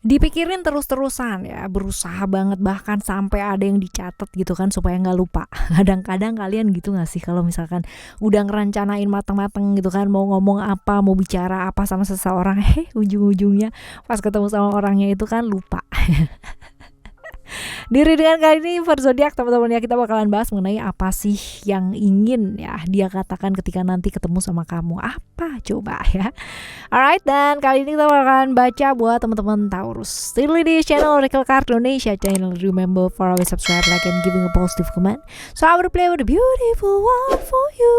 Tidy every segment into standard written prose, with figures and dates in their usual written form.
Dipikirin terus-terusan ya, berusaha banget bahkan sampai ada yang dicatat gitu kan supaya nggak lupa. Kadang-kadang kalian gitu nggak sih kalau misalkan udah ngerencanain mateng-mateng gitu kan mau ngomong apa, mau bicara apa sama seseorang, ujung-ujungnya pas ketemu sama orangnya itu kan lupa. Di readingan kali ini for zodiak teman-teman ya, kita bakalan bahas mengenai apa sih yang ingin ya dia katakan ketika nanti ketemu sama kamu. Apa coba ya. Alright, dan kali ini kita bakalan baca buat teman-teman Taurus. Still di channel Oracle Card Indonesia channel. Remember for always subscribe, like, and giving a positive comment. So I will play with a beautiful one for you.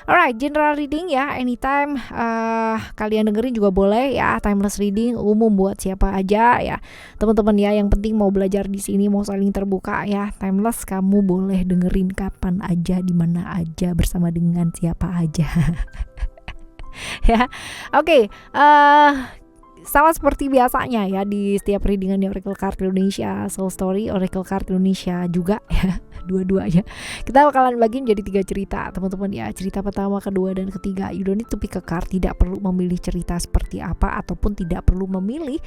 Alright, general reading ya, anytime kalian dengerin juga boleh ya. Timeless reading umum buat siapa aja ya, teman-teman ya. Yang penting mau belajar di sini, mau saling terbuka ya. Timeless kamu boleh dengerin kapan aja, di mana aja, bersama dengan siapa aja. Ya, oke. Sama seperti biasanya ya di setiap readingan di Oracle Card Indonesia, Soul Story, Oracle Card Indonesia juga ya, dua-duanya kita bakalan bagiin jadi 3 cerita teman-teman ya. Cerita pertama, kedua, dan ketiga. You don't need to pick a card, tidak perlu memilih cerita seperti apa ataupun tidak perlu memilih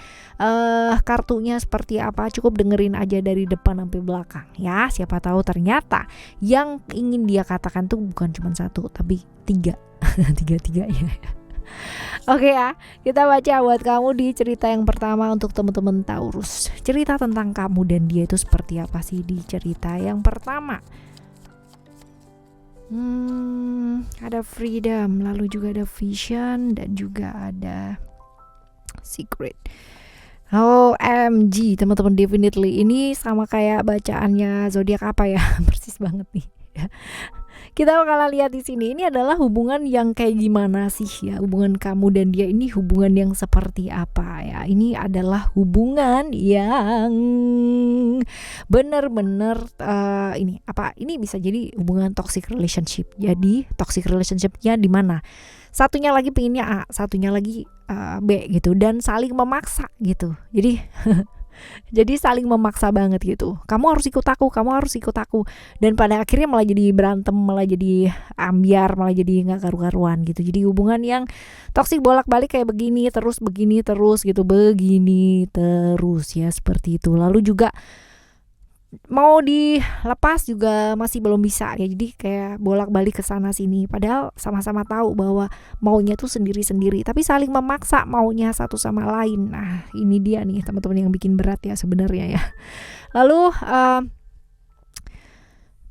kartunya seperti apa, cukup dengerin aja dari depan sampai belakang ya. Siapa tahu ternyata yang ingin dia katakan tuh bukan cuma satu tapi 3. Tiga-tiganya. Oke ya, kita baca buat kamu di cerita yang pertama untuk teman-teman Taurus. Cerita tentang kamu dan dia itu seperti apa sih di cerita yang pertama? Ada freedom, lalu juga ada vision, dan juga ada secret. OMG teman-teman, definitely ini sama kayak bacaannya zodiak apa ya? Persis banget nih. Kita bakalan lihat di sini, ini adalah hubungan yang kayak gimana sih ya, hubungan kamu dan dia ini hubungan yang seperti apa ya. Ini adalah hubungan yang bener-bener ini bisa jadi hubungan toxic relationship. Jadi toxic relationshipnya di mana satunya lagi pengennya A, satunya lagi B gitu, dan saling memaksa gitu. Jadi saling memaksa banget gitu. Kamu harus ikut aku, kamu harus ikut aku. Dan pada akhirnya malah jadi berantem, malah jadi ambiar, malah jadi gak karu-karuan gitu. Jadi hubungan yang toksik bolak-balik kayak begini terus gitu. Begini terus ya, seperti itu. Lalu juga mau dilepas juga masih belum bisa ya. Jadi kayak bolak-balik ke sana sini. Padahal sama-sama tahu bahwa maunya tuh sendiri-sendiri, tapi saling memaksa maunya satu sama lain. Nah, ini dia nih teman-teman yang bikin berat ya sebenarnya ya. Lalu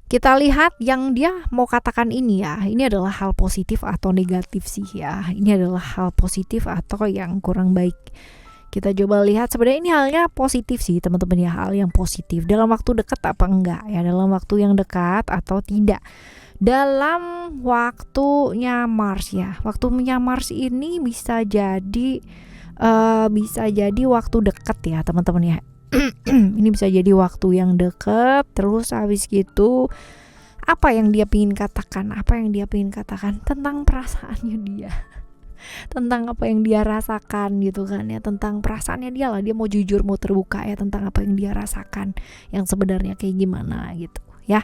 kita lihat yang dia mau katakan ini ya. Ini adalah hal positif atau negatif sih ya. Ini adalah hal positif atau yang kurang baik. Kita coba lihat, sebenarnya ini halnya positif sih teman-teman ya, hal yang positif. Dalam waktu dekat apa enggak ya, dalam waktu yang dekat atau tidak. Dalam waktunya Mars ya, waktunya Mars ini bisa jadi waktu dekat ya teman-teman ya. Ini bisa jadi waktu yang dekat. Terus habis gitu apa yang dia pengen katakan tentang perasaannya dia, tentang apa yang dia rasakan gitu kan ya, tentang perasaannya dia lah. Dia mau jujur, mau terbuka ya tentang apa yang dia rasakan yang sebenarnya kayak gimana gitu ya.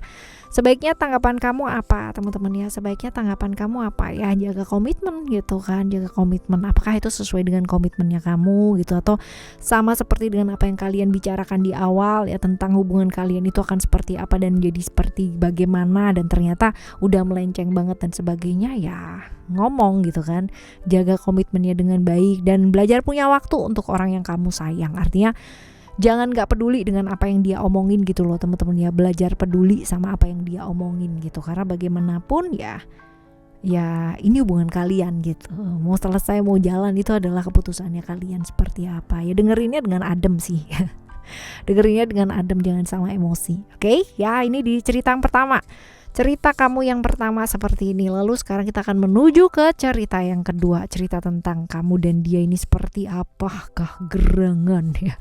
Sebaiknya tanggapan kamu apa teman-teman ya, sebaiknya tanggapan kamu apa ya. Jaga komitmen gitu kan, jaga komitmen. Apakah itu sesuai dengan komitmennya kamu gitu, atau sama seperti dengan apa yang kalian bicarakan di awal ya, tentang hubungan kalian itu akan seperti apa dan jadi seperti bagaimana, dan ternyata udah melenceng banget dan sebagainya ya. Ngomong gitu kan, jaga komitmennya dengan baik dan belajar punya waktu untuk orang yang kamu sayang. Artinya jangan gak peduli dengan apa yang dia omongin gitu loh teman-teman ya. Belajar peduli sama apa yang dia omongin gitu, karena bagaimanapun ya ini hubungan kalian gitu. Mau selesai mau jalan itu adalah keputusannya kalian seperti apa ya. Dengerinnya dengan adem sih. Dengerinnya dengan adem, jangan sama emosi. Oke ya, ini di cerita yang pertama. Cerita kamu yang pertama seperti ini. Lalu sekarang kita akan menuju ke cerita yang kedua. Cerita tentang kamu dan dia ini seperti apakah gerangan ya.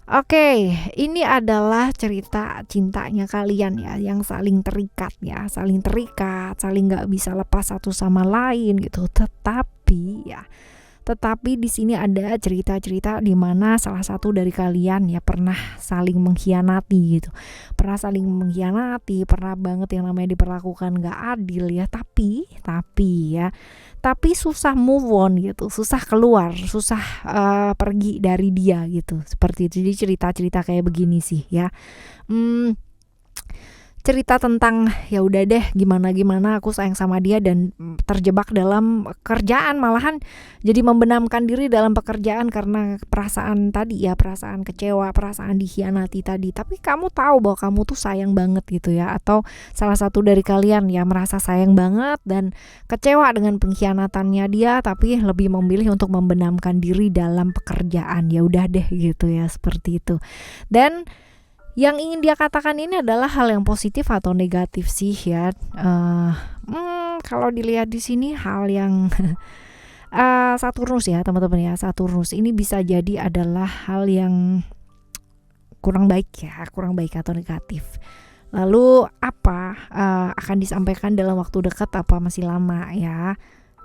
Oke, ini adalah cerita cintanya kalian ya, yang saling terikat ya, saling gak bisa lepas satu sama lain gitu. Tetapi ya Tetapi di sini ada cerita-cerita di mana salah satu dari kalian ya pernah saling mengkhianati gitu. Pernah saling mengkhianati, pernah banget yang namanya diperlakukan gak adil ya. Tapi susah move on gitu, susah keluar, susah pergi dari dia gitu. Seperti itu. Jadi cerita-cerita kayak begini sih ya. Cerita tentang ya udah deh gimana aku sayang sama dia dan terjebak dalam kerjaan, malahan jadi membenamkan diri dalam pekerjaan karena perasaan tadi ya, perasaan kecewa, perasaan dikhianati tadi. Tapi kamu tahu bahwa kamu tuh sayang banget gitu ya, atau salah satu dari kalian ya merasa sayang banget dan kecewa dengan pengkhianatannya dia, tapi lebih memilih untuk membenamkan diri dalam pekerjaan. Ya udah deh gitu ya, seperti itu. Dan yang ingin dia katakan ini adalah hal yang positif atau negatif sih ya. Kalau dilihat di sini hal yang Saturnus ya teman-teman ya, Saturnus ini bisa jadi adalah hal yang kurang baik atau negatif. Lalu apa akan disampaikan dalam waktu dekat apa masih lama ya?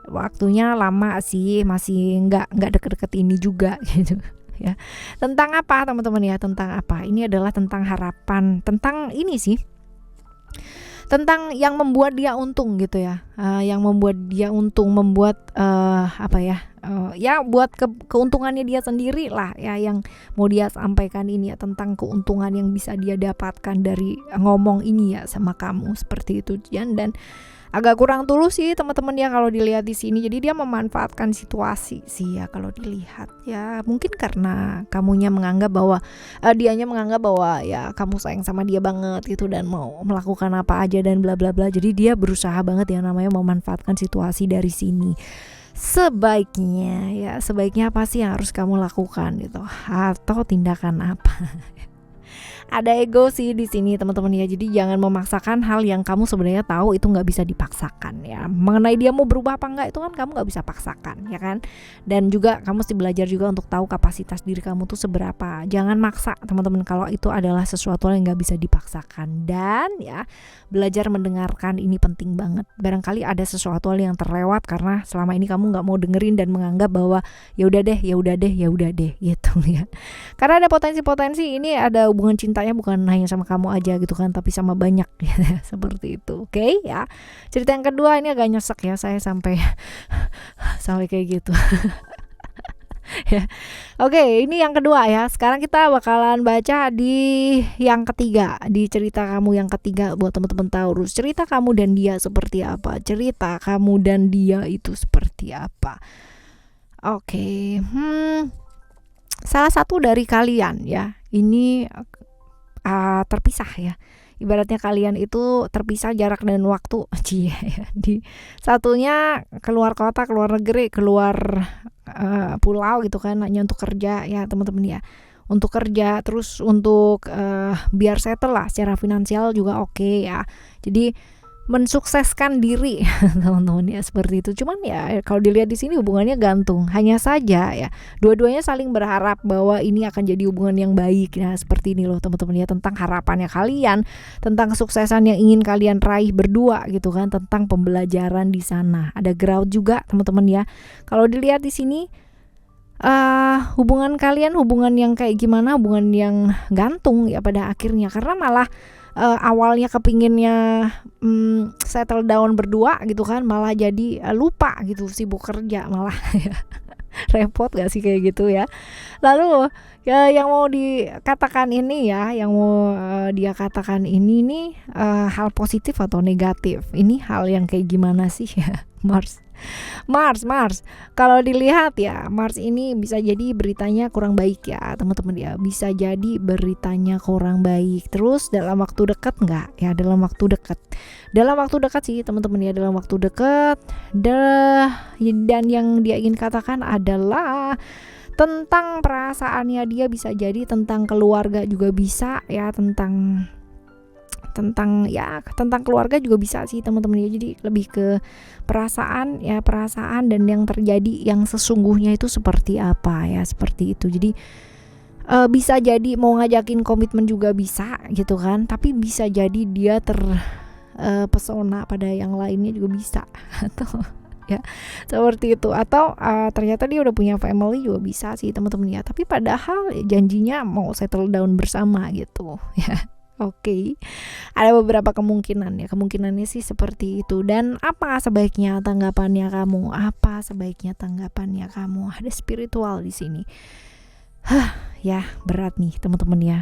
Waktunya lama sih, masih nggak deket-deket ini juga gitu. Ya. Tentang apa teman-teman ya? Tentang apa? Ini adalah tentang harapan, tentang ini sih. Tentang yang membuat dia untung gitu ya. Yang membuat dia untung, membuat ya buat keuntungannya dia sendiri lah ya, yang mau dia sampaikan ini ya, tentang keuntungan yang bisa dia dapatkan dari ngomong ini ya sama kamu, seperti itu. Dan agak kurang tulus sih teman-teman ya kalau dilihat di sini. Jadi dia memanfaatkan situasi sih ya kalau dilihat ya. Mungkin karena dianya menganggap bahwa ya kamu sayang sama dia banget gitu dan mau melakukan apa aja dan bla bla bla. Jadi dia berusaha banget yang namanya memanfaatkan situasi dari sini. Sebaiknya apa sih yang harus kamu lakukan gitu, atau tindakan apa? Ada ego sih di sini teman-teman ya. Jadi jangan memaksakan hal yang kamu sebenarnya tahu itu nggak bisa dipaksakan ya. Mengenai dia mau berubah apa enggak itu kan kamu nggak bisa paksakan ya kan. Dan juga kamu mesti belajar juga untuk tahu kapasitas diri kamu tuh seberapa. Jangan maksa teman-teman kalau itu adalah sesuatu yang nggak bisa dipaksakan. Dan ya belajar mendengarkan ini penting banget. Barangkali ada sesuatu yang terlewat karena selama ini kamu nggak mau dengerin dan menganggap bahwa ya udah deh gitu ya. Karena ada potensi ini, ada hubungan cintanya bukan hanya sama kamu aja gitu kan, tapi sama banyak ya, seperti itu. Oke ya. Cerita yang kedua ini agak nyesek ya, saya sampai kayak gitu. Ya. Oke, ini yang kedua ya. Sekarang kita bakalan baca di yang ketiga, di cerita kamu yang ketiga buat teman-teman Taurus. Cerita kamu dan dia seperti apa? Cerita kamu dan dia itu seperti apa? Oke. Salah satu dari kalian ya, ini terpisah ya. Ibaratnya kalian itu terpisah jarak dan waktu. Ya. Di satunya keluar kota, keluar negeri, keluar pulau gitu kan, hanya untuk kerja ya teman-teman ya. Untuk kerja, terus untuk biar settle lah secara finansial juga oke ya. Jadi mensukseskan diri teman-teman ya, seperti itu. Cuman ya kalau dilihat di sini hubungannya gantung. Hanya saja ya dua-duanya saling berharap bahwa ini akan jadi hubungan yang baik. Nah seperti ini loh teman-teman ya, tentang harapannya kalian, tentang kesuksesan yang ingin kalian raih berdua gitu kan, tentang pembelajaran di sana. Ada ground juga teman-teman ya. Kalau dilihat di sini hubungan kalian hubungan yang kayak gimana, hubungan yang gantung ya pada akhirnya, karena malah awalnya kepinginnya settle down berdua gitu kan, malah jadi lupa gitu, sibuk kerja malah ya. Repot gak sih kayak gitu ya. Lalu ya yang mau dikatakan ini ya, yang mau dia katakan ini nih hal positif atau negatif? Ini hal yang kayak gimana sih ya? Mars. Kalau dilihat ya, Mars ini bisa jadi beritanya kurang baik ya teman-teman ya. Bisa jadi beritanya kurang baik. Terus dalam waktu dekat enggak? Ya dalam waktu dekat. Dalam waktu dekat sih teman-teman ya, dalam waktu dekat. Dan yang dia ingin katakan adalah tentang perasaannya dia, bisa jadi tentang keluarga juga bisa ya, tentang keluarga juga bisa sih teman-teman ya. Jadi lebih ke perasaan dan yang terjadi yang sesungguhnya itu seperti apa ya, seperti itu. Jadi bisa jadi mau ngajakin komitmen juga bisa gitu kan, tapi bisa jadi dia terpesona pada yang lainnya juga bisa. Atau ya, seperti itu. Atau ternyata dia udah punya family juga bisa sih teman-teman ya, tapi padahal janjinya mau settle down bersama gitu ya. Oke, ada beberapa kemungkinan ya, kemungkinannya sih seperti itu. Dan apa sebaiknya tanggapannya kamu? Apa sebaiknya tanggapannya kamu? Ada spiritual di sini. Ya berat nih teman-teman ya.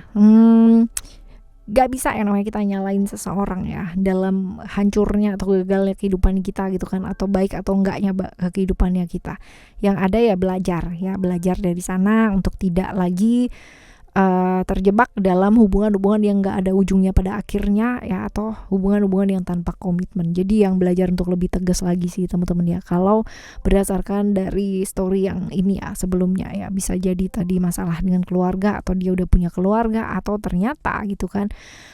Gak bisa ya namanya kita nyalain seseorang ya dalam hancurnya atau gagalnya kehidupan kita gitu kan, atau baik atau enggaknya kehidupannya kita. Yang ada ya belajar dari sana untuk tidak lagi terjebak dalam hubungan-hubungan yang gak ada ujungnya pada akhirnya ya, atau hubungan-hubungan yang tanpa komitmen. Jadi yang belajar untuk lebih tegas lagi sih teman-teman ya, kalau berdasarkan dari story yang ini ya sebelumnya ya. Bisa jadi tadi masalah dengan keluarga, atau dia udah punya keluarga, atau ternyata gitu kan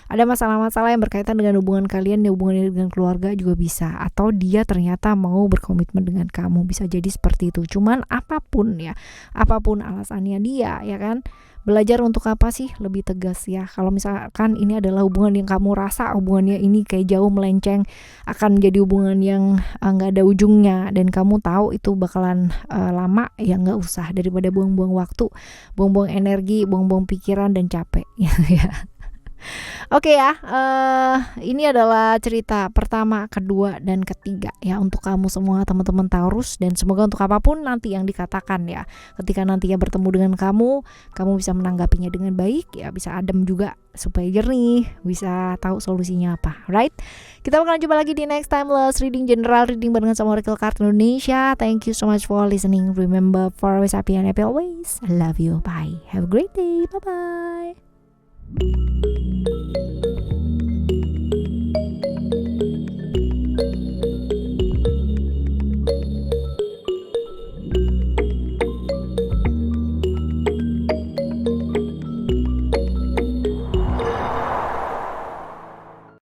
ada masalah-masalah yang berkaitan dengan hubungan kalian ya, hubungannya dengan keluarga juga bisa, atau dia ternyata mau berkomitmen dengan kamu, bisa jadi seperti itu. Cuman apapun alasannya dia ya kan, belajar untuk apa sih, lebih tegas ya. Kalau misalkan ini adalah hubungan yang kamu rasa hubungannya ini kayak jauh melenceng, akan menjadi hubungan yang nggak ada ujungnya, dan kamu tahu itu bakalan lama, ya nggak usah, daripada buang-buang waktu, buang-buang energi, buang-buang pikiran dan capek ya. Oke ya, ini adalah cerita pertama, kedua, dan ketiga ya untuk kamu semua teman-teman Taurus. Dan semoga untuk apapun nanti yang dikatakan ya, ketika nantinya bertemu dengan kamu bisa menanggapinya dengan baik ya, bisa adem juga supaya jernih, bisa tahu solusinya apa, right? Kita bakalan coba lagi di next timeless reading, general reading barengan sama Oracle Card Indonesia. Thank you so much for listening. Remember, for always happy and happy always. I love you. Bye. Have a great day. Bye bye.